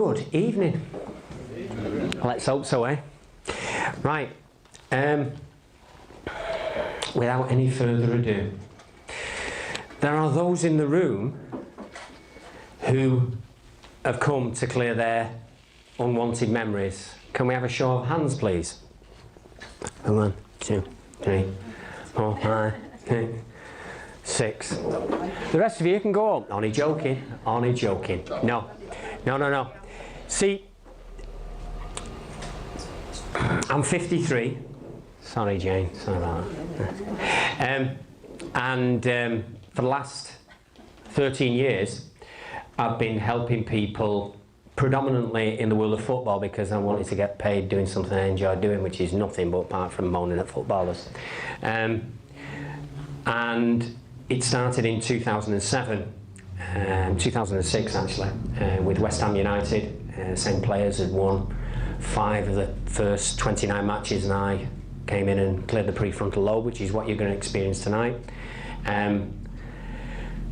Good evening. Let's hope so, eh? Right. Without any further ado, there are those in the room who have come to clear their unwanted memories. Can we have a show of hands, please? 1, 2, 3, 4, 5, 6. The rest of you can go up. Only joking. Only joking. No. No. See, I'm 53. Sorry, Jane. Sorry about that. For the last 13 years, I've been helping people predominantly in the world of football because I wanted to get paid doing something I enjoy doing, which is nothing but apart from moaning at footballers. And it started in 2007, 2006 actually, with West Ham United. Same players had won 5 of the first 29 matches, and I came in and cleared the prefrontal lobe, which is what you're going to experience tonight. And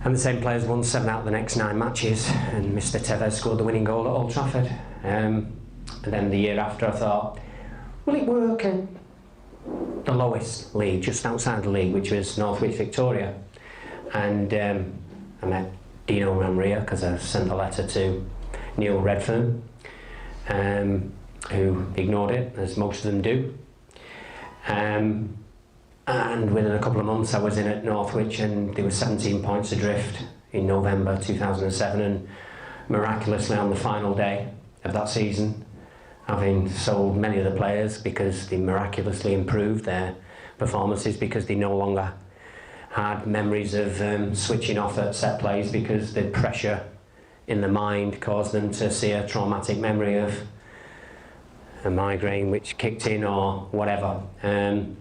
the same players won 7 out of the next 9 matches, and Mr. Tevez scored the winning goal at Old Trafford. And then the year after I thought, will it work in the lowest league, just outside the league, which was Northwich Victoria? And I met Dino Ramria because I sent a letter to Neil Redfern, who ignored it, as most of them do. And within a couple of months I was in at Northwich, and there were 17 points adrift in November 2007, and miraculously on the final day of that season, having sold many of the players because they miraculously improved their performances because they no longer had memories of switching off at set plays because the pressure in the mind caused them to see a traumatic memory of a migraine which kicked in or whatever. And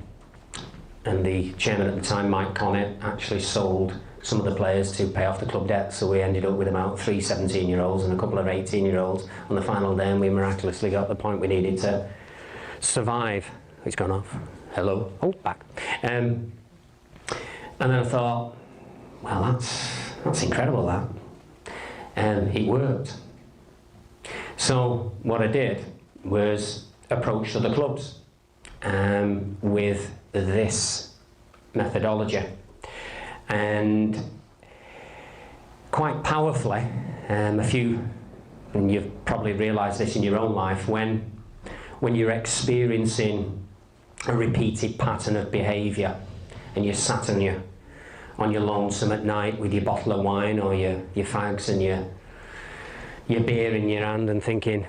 the chairman at the time, Mike Connett, actually sold some of the players to pay off the club debt, so we ended up with about 3 17-year-olds and a couple of 18-year-olds on the final day, and we miraculously got the point we needed to survive. It's gone off. Hello. Oh, back. And then I thought, well, that's incredible, that. And it worked. So what I did was approach other clubs with this methodology, and quite powerfully, and you've probably realised this in your own life, when you're experiencing a repeated pattern of behaviour and you're sat on your lonesome at night with your bottle of wine or your fags and your beer in your hand and thinking,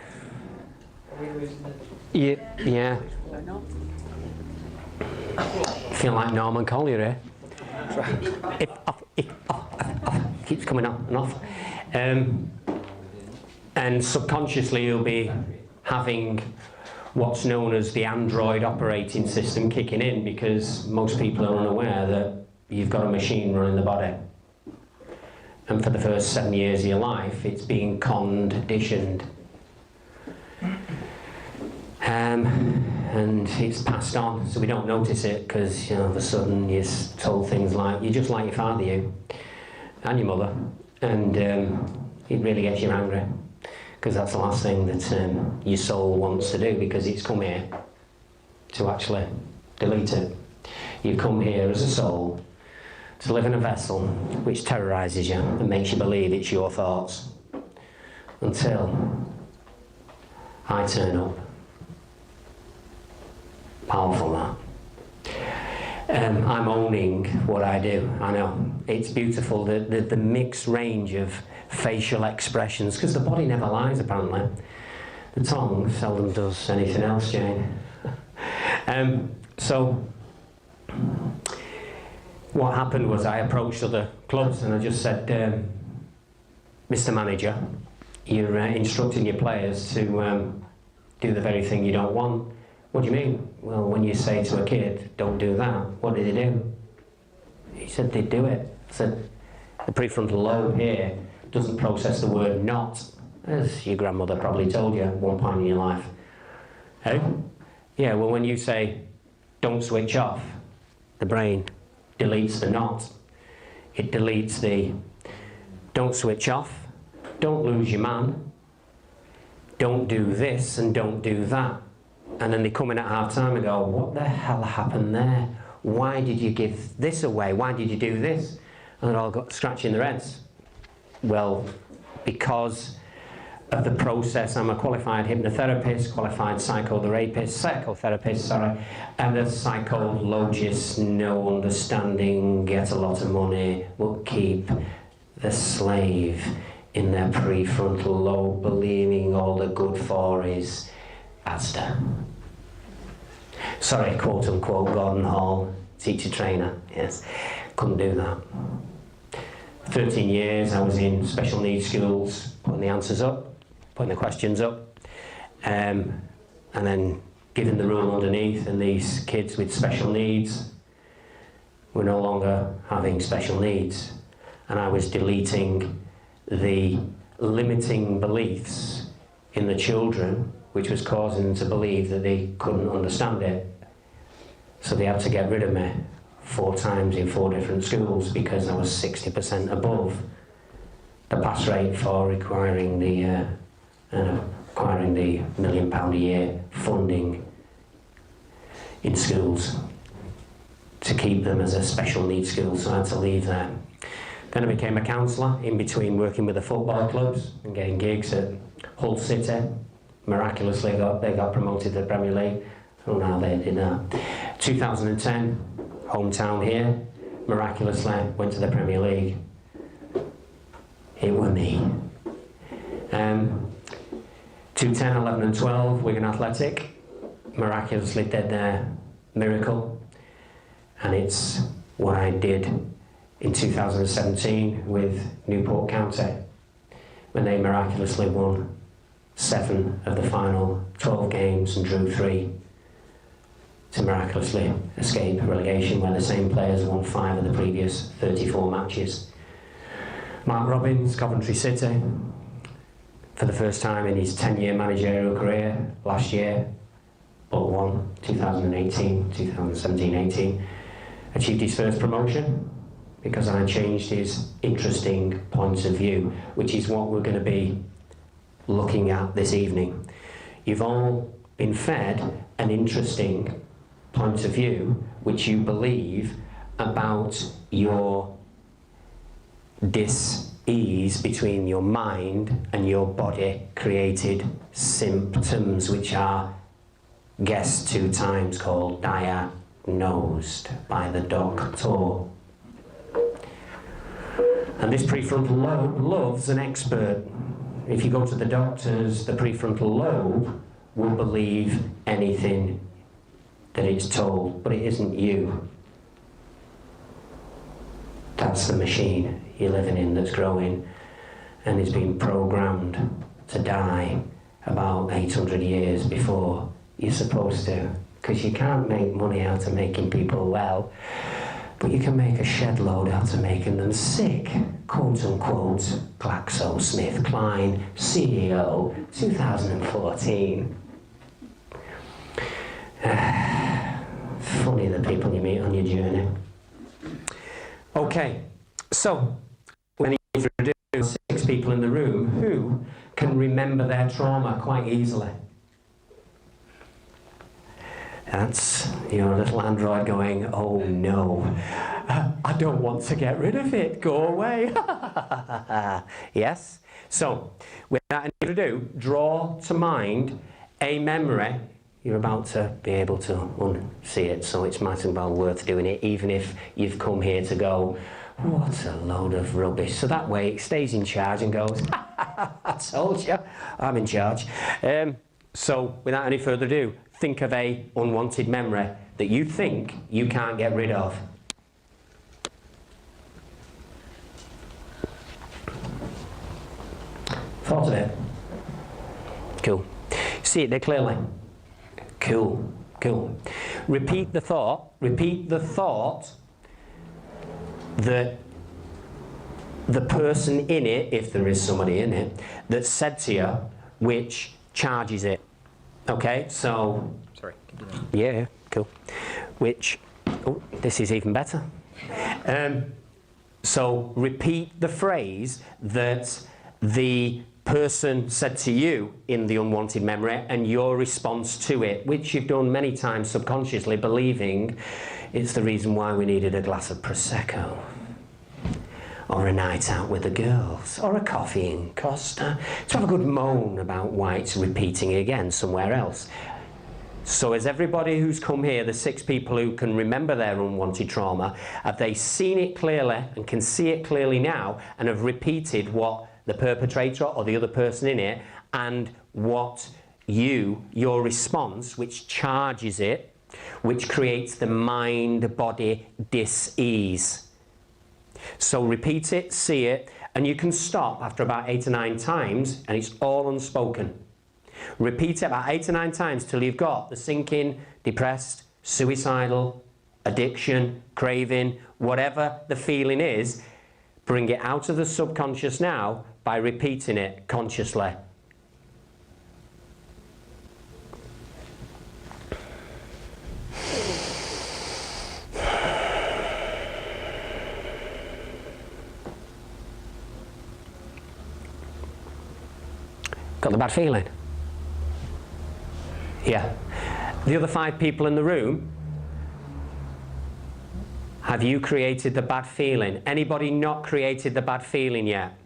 yeah. Feel like Norman Collier here. Keeps coming up and off. And subconsciously you'll be having what's known as the Android operating system kicking in, because most people are unaware that you've got a machine running the body. And for the first 7 years of your life, it's being conditioned. And it's passed on, so we don't notice it, because all of a sudden you're told things like, you're just like your father, you, and your mother, and it really gets you angry, because that's the last thing that your soul wants to do, because it's come here to actually delete it. You come here as a soul to live in a vessel which terrorises you and makes you believe it's your thoughts, until I turn up. Powerful, that. I'm owning what I do. I know it's beautiful, the mixed range of facial expressions, because the body never lies, apparently. The tongue seldom does anything else, Jane. So what happened was I approached other clubs and I just said, Mr. Manager, you're instructing your players to do the very thing you don't want. What do you mean? Well, when you say to a kid, don't do that, what do they do? He said they'd do it. I said, the prefrontal lobe here doesn't process the word not, as your grandmother probably told you at one point in your life. Hey? Yeah, well, when you say, don't switch off, the brain deletes the not. It deletes the don't switch off, don't lose your man, don't do this and don't do that. And then they come in at half time and go, what the hell happened there? Why did you give this away? Why did you do this? And they're all got scratching their heads. Well, because of the process, I'm a qualified hypnotherapist, qualified psychotherapist, sorry, and a psychologist, no understanding, get a lot of money, will keep the slave in their prefrontal lobe, believing all the good for is Asda. Sorry, quote unquote, Gordon Hall, teacher trainer, yes, couldn't do that. 13 years I was in special needs schools, putting the answers up, putting the questions up, and then giving the rule underneath, and these kids with special needs were no longer having special needs, and I was deleting the limiting beliefs in the children, which was causing them to believe that they couldn't understand it. So they had to get rid of me 4 times in 4 different schools because I was 60% above the pass rate for acquiring the £1 million a year funding in schools to keep them as a special needs school, so I had to leave there. Then I became a counsellor in between working with the football clubs and getting gigs at Hull City. Miraculously they got promoted to the Premier League. I don't know how they did that. 2010, hometown here, miraculously went to the Premier League. It were me. 2010, 11 and 12, Wigan Athletic, miraculously did their miracle. And it's what I did in 2017 with Newport County, when they miraculously won 7 of the final 12 games and drew 3 to miraculously escape relegation, where the same players won 5 of the previous 34 matches. Mark Robbins, Coventry City, for the first time in his 10-year managerial career last year, but won 2017-18, achieved his first promotion because I changed his interesting points of view, which is what we're going to be looking at this evening. You've all been fed an interesting point of view which you believe about your dis-ease between your mind and your body created symptoms, which are, guessed 2 times, called diagnosed by the doctor. And this prefrontal lobe loves an expert. If you go to the doctors, the prefrontal lobe will believe anything that it's told, but it isn't you. That's the machine you're living in that's growing and is being programmed to die about 800 years before you're supposed to, because you can't make money out of making people well, but you can make a shed load out of making them sick. Quote unquote, GlaxoSmithKline, CEO, 2014. Funny the people you meet on your journey. Okay, so when you introduce 6 people in the room who can remember their trauma quite easily. That's your little android going, oh no, I don't want to get rid of it, go away. Yes? So, without any further ado, draw to mind a memory. You're about to be able to unsee it, so it's might as well worth doing it, even if you've come here to go, what a load of rubbish. So that way it stays in charge and goes, I told you, I'm in charge. So, without any further ado, think of a unwanted memory that you think you can't get rid of. Thought of it? Cool. See it there clearly? Cool, cool. Repeat the thought that the person in it, if there is somebody in it, that said to you, which charges it. Okay, so... Sorry. Yeah, cool. Which, oh, this is even better. So repeat the phrase that the person said to you in the unwanted memory, and your response to it, which you've done many times subconsciously, believing it's the reason why we needed a glass of Prosecco, or a night out with the girls, or a coffee in Costa, to have a good moan about why it's repeating again somewhere else. So has everybody who's come here, the 6 people who can remember their unwanted trauma, have they seen it clearly and can see it clearly now, and have repeated what the perpetrator or the other person in it, and what your response, which charges it, which creates the mind-body dis-ease? So repeat it, see it, and you can stop after about 8 or 9 times, and it's all unspoken. Repeat it about 8 or 9 times till you've got the sinking, depressed, suicidal, addiction, craving, whatever the feeling is. Bring it out of the subconscious now by repeating it consciously. Got the bad feeling? Yeah. The other 5 people in the room, have you created the bad feeling? Anybody not created the bad feeling yet?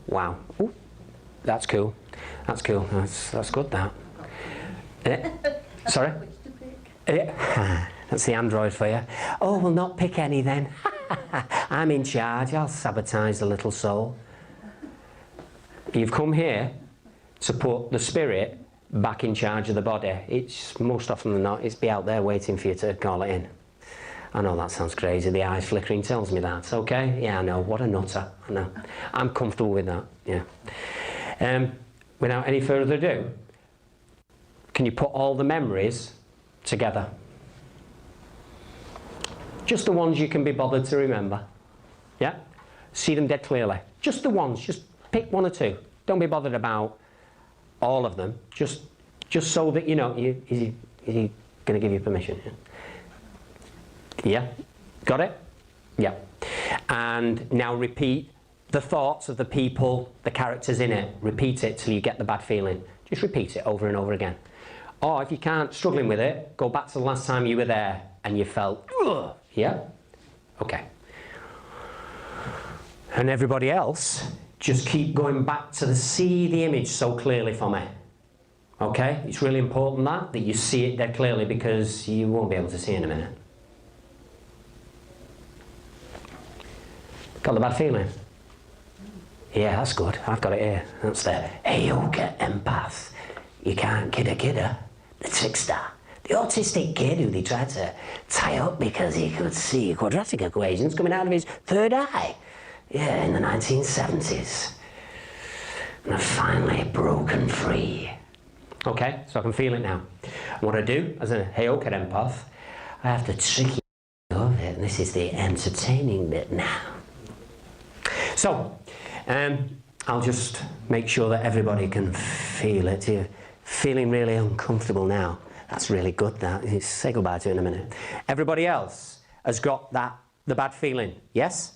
Wow. Ooh, that's cool. That's cool. That's good, that. Sorry? That's the android for you. Oh, we'll not pick any then. I'm in charge. I'll sabotage the little soul. You've come here to put the spirit back in charge of the body. It's most often than not, it's be out there waiting for you to call it in. I know that sounds crazy, the eyes flickering tells me that, okay? Yeah, I know, what a nutter, I know. I'm comfortable with that, yeah. Without any further ado, can you put all the memories together? Just the ones you can be bothered to remember, yeah? See them dead clearly. Just the ones, just pick 1 or 2. Don't be bothered about all of them, just so that you know, is he going to give you permission? Yeah? Got it? Yeah. And now repeat the thoughts of the people, the characters in it. Repeat it till you get the bad feeling. Just repeat it over and over again. Or if you can't, struggling with it, go back to the last time you were there and you felt, ugh. Yeah? Okay. And everybody else, just keep going back to see the image so clearly for me. Okay? It's really important that you see it dead clearly, because you won't be able to see in a minute. Got the bad feeling? Yeah, that's good. I've got it here. That's the Heyoka Empath. You can't kid a kidder. The trickster. The autistic kid who they tried to tie up because he could see quadratic equations coming out of his third eye. Yeah, in the 1970s. And I've finally broken free. Okay, so I can feel it now. And what I do as a Heyoka Empath, I have to trick you over it, and this is the entertaining bit now. So, I'll just make sure that everybody can feel it. You're feeling really uncomfortable now. That's really good, that. Say goodbye to it in a minute. Everybody else has got the bad feeling, yes?